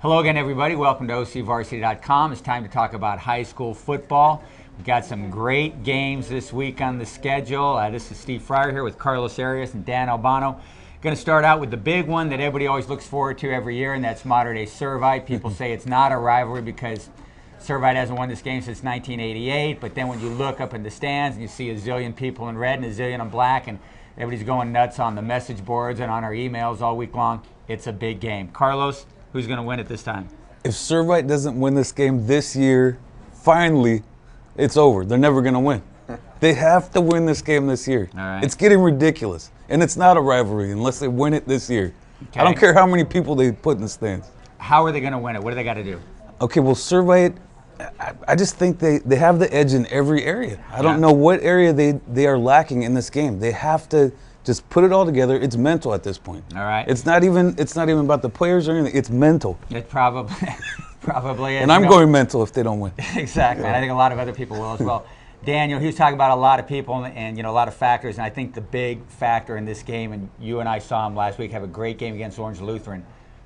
Hello again, everybody. Welcome to OCVarsity.com. It's time to talk about high school football. We've got some great games this week on the schedule. This is Steve Fryer here with Carlos Arias and Dan Albano. Going to start out with the big one that everybody always looks forward to every year, and that's Mater Dei Servite. People say it's not a rivalry because Servite hasn't won this game since 1988, but then when you look up in the stands and you see a zillion people in red and a zillion in black, and everybody's going nuts on the message boards and on our emails all week long, it's a big game. Carlos, who's going to win it this time? If Servite doesn't win this game this year, finally, it's over. They're never going to win. They have to win this game this year. All right. It's getting ridiculous, and it's not a rivalry unless they win it this year. Okay. I don't care how many people they put in the stands. How are they going to win it? What do they got to do? Okay, well, Servite, I just think they have the edge in every area. I don't know what area they are lacking in this game. They have to just put it all together. It's mental at this point. All right. It's not even about the players or anything. It's mental. It probably is. And I'm going mental if they don't win. Exactly. And I think a lot of other people will as well. Daniel, he was talking about a lot of people and a lot of factors, and I think the big factor in this game, and you and I saw him last week have a great game against Orange Lutheran,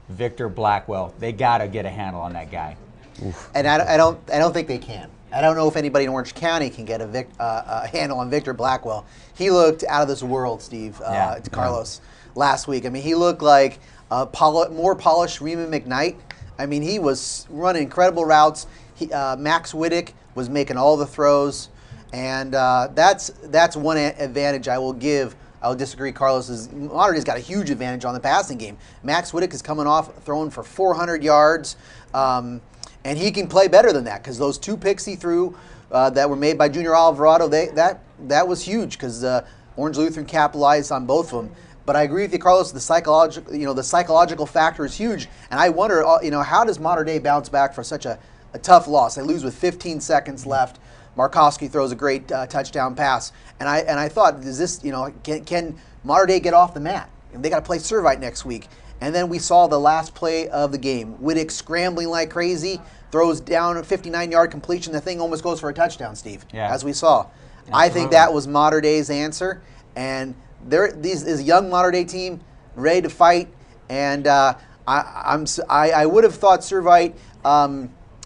Victor Blackwell. They got to get a handle on that guy. Oof. And I don't think they can. I don't know if anybody in Orange County can get a handle on Victor Blackwell. He looked out of this world, Steve, to Carlos, last week. I mean, he looked like a more polished Riemann McKnight. I mean, he was running incredible routes. Max Wittick was making all the throws, and that's one advantage I will give. I will disagree. Carlos Mater Dei's got a huge advantage on the passing game. Max Wittick is coming off throwing for 400 yards. And he can play better than that because those two picks he threw that were made by Junior Alvarado, that was huge because Orange Lutheran capitalized on both of them. But I agree with you, Carlos. The psychological factor is huge, and I wonder, how does Mater Dei bounce back for such a tough loss? They lose with 15 seconds left. Markowski throws a great touchdown pass, and I thought, is this, can Mater Dei get off the mat? And they got to play Servite next week. And then we saw the last play of the game. Wittick scrambling like crazy, throws down a 59-yard completion. The thing almost goes for a touchdown, Steve, as we saw. Absolutely. I think that was Mater Dei's answer. And this is a young Mater Dei team ready to fight. And I would have thought Servite,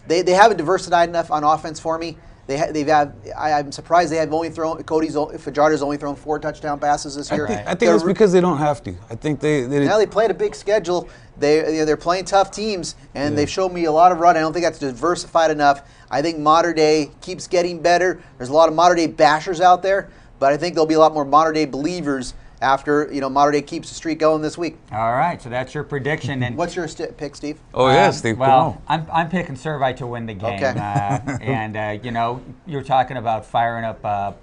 they haven't diversified enough on offense for me. I'm surprised they have only thrown. Fajardo's only thrown 4 touchdown passes this year. I think it's because they don't have to. I think now they played a big schedule. They're playing tough teams, and they've shown me a lot of run. I don't think that's diversified enough. I think Mater Dei keeps getting better. There's a lot of Mater Dei bashers out there, but I think there'll be a lot more Mater Dei believers after Mater Dei keeps the streak going this week. All right, so that's your prediction. And what's your pick, Steve? Oh yeah, Steve. Well, I'm picking Servite to win the game. Okay. And you're talking about firing up.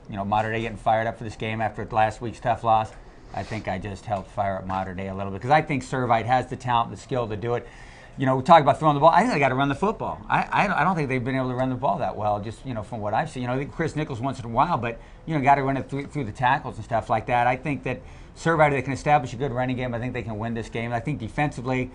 Mater Dei getting fired up for this game after last week's tough loss. I think I just helped fire up Mater Dei a little bit because I think Servite has the talent, the skill to do it. We talk about throwing the ball. I think they got to run the football. I don't think they've been able to run the ball that well, just from what I've seen. I think Chris Nichols once in a while, but got to run it through the tackles and stuff like that. I think that Servite, they can establish a good running game. I think they can win this game. I think defensively,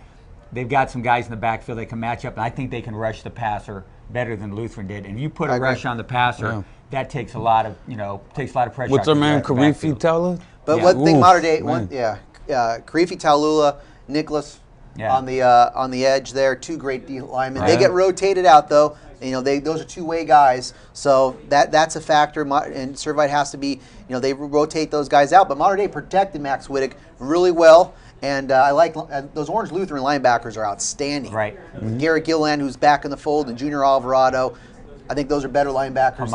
they've got some guys in the backfield they can match up, and I think they can rush the passer better than Lutheran did. And if you put a rush on the passer, that takes a lot of pressure. What's our man Karifi Taula? But one thing Mater Dei, Karifi Taulula, Nicholas. Yeah. On the edge there, 2 great D linemen. They get rotated out though. Those are two-way guys, so that's a factor. And Servite has to be, they rotate those guys out. But Mater Dei protected Max Wittick really well, and I like those Orange Lutheran linebackers are outstanding. Right. Garrett Gilland, who's back in the fold, and Junior Alvarado. I think those are better linebackers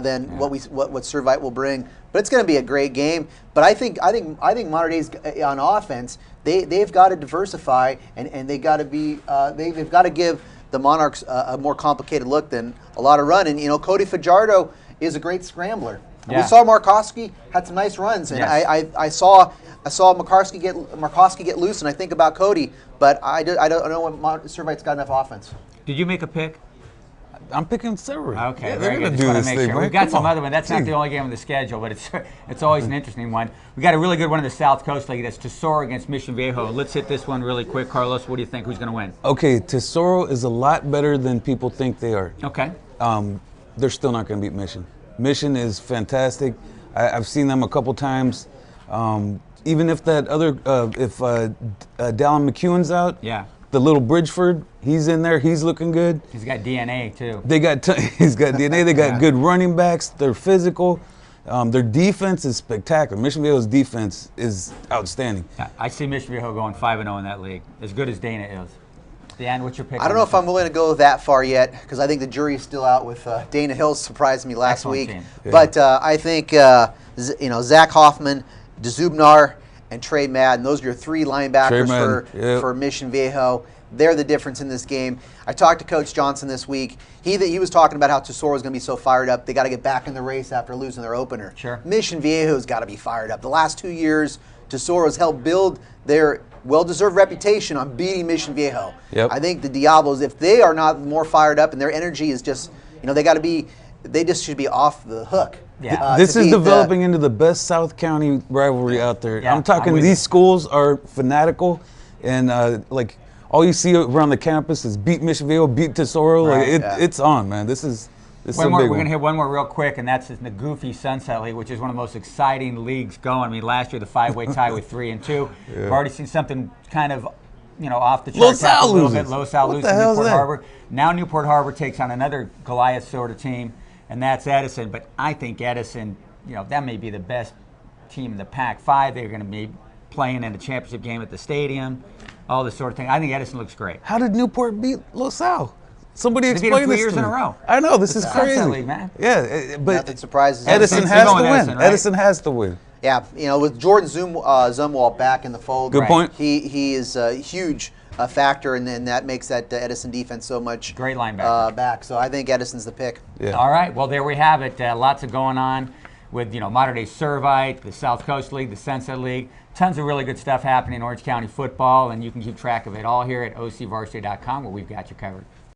than what Servite will bring. But it's going to be a great game. But I think Mater Dei's on offense. They've got to diversify, and they've got to give the Monarchs a more complicated look than a lot of run. And Cody Fajardo is a great scrambler. Yeah. We saw Markowski had some nice runs, and I saw Markowski get loose, and I think about Cody, but I don't know what Servite's got enough offense. Did you make a pick? I'm picking Servite. Okay, yeah, very good. Just want to make sure. Right? We've got some other one. That's not the only game on the schedule, but it's always an interesting one. We got a really good one in the South Coast League. That's Tesoro against Mission Viejo. Let's hit this one really quick. Carlos, what do you think? Who's going to win? Okay, Tesoro is a lot better than people think they are. Okay. They're still not going to beat Mission. Mission is fantastic. I've seen them a couple times. Even if that other, if Dallin McEwen's out, the little Bridgeford, he's in there. He's looking good. He's got DNA too. He's got DNA. They got good running backs. They're physical. Their defense is spectacular. Mission Viejo's defense is outstanding. I see Mission Viejo going 5-0 in that league, as good as Dana is. Dan, what's your pick? I don't know if I'm willing to go that far yet because I think the jury's still out with Dana Hill surprised me last Excellent week. team. Yeah. But I think Zach Hoffman, DeZubnar, and Trey Madden. Those are your three linebackers for Mission Viejo. They're the difference in this game. I talked to Coach Johnson this week. He was talking about how Tesoro is going to be so fired up. They got to get back in the race after losing their opener. Sure. Mission Viejo's got to be fired up. The last 2 years, Tesoro's helped build their well-deserved reputation on beating Mission Viejo. Yep. I think the Diablos, if they are not more fired up and their energy is just, they just should be off the hook. Yeah. This is developing into the best South County rivalry out there. Yeah, I'm talking, I'm with these you. schools are fanatical, and all you see around the campus is beat Mission Viejo, beat Tesoro. Right, It's on, man. This is a big We're one. going to hit one more real quick, and that's the Goofy Sunset League, which is one of the most exciting leagues going. I mean, last year the 5-way tie with 3 and 2. We've already seen something kind of, off the chart. Los a little loses. bit. Los Al What loses the to hell is Newport that? Harbor. Now Newport Harbor takes on another Goliath sort of team, and that's Edison. But I think Edison, that may be the best team in the Pac-5. They're going to be playing in a championship game at the stadium, all this sort of thing. I think Edison looks great. How did Newport beat Los Al? Somebody They beat explain them 2 this years to in me. a row. I know, this is Sunset crazy. League, man. Yeah, but Nothing surprises Edison Edison. has You're to going win. Edison, right? Edison has to win. Yeah, with Jordan Zumwalt back in the fold. Good point. He is a huge factor, and then that makes that Edison defense so much Great linebacker. back. So I think Edison's the pick. Yeah. All right. Well, there we have it. Lots of going on with modern day Servite, the South Coast League, the Sunset League. Tons of really good stuff happening in Orange County football, and you can keep track of it all here at OCVarsity.com, where we've got you covered.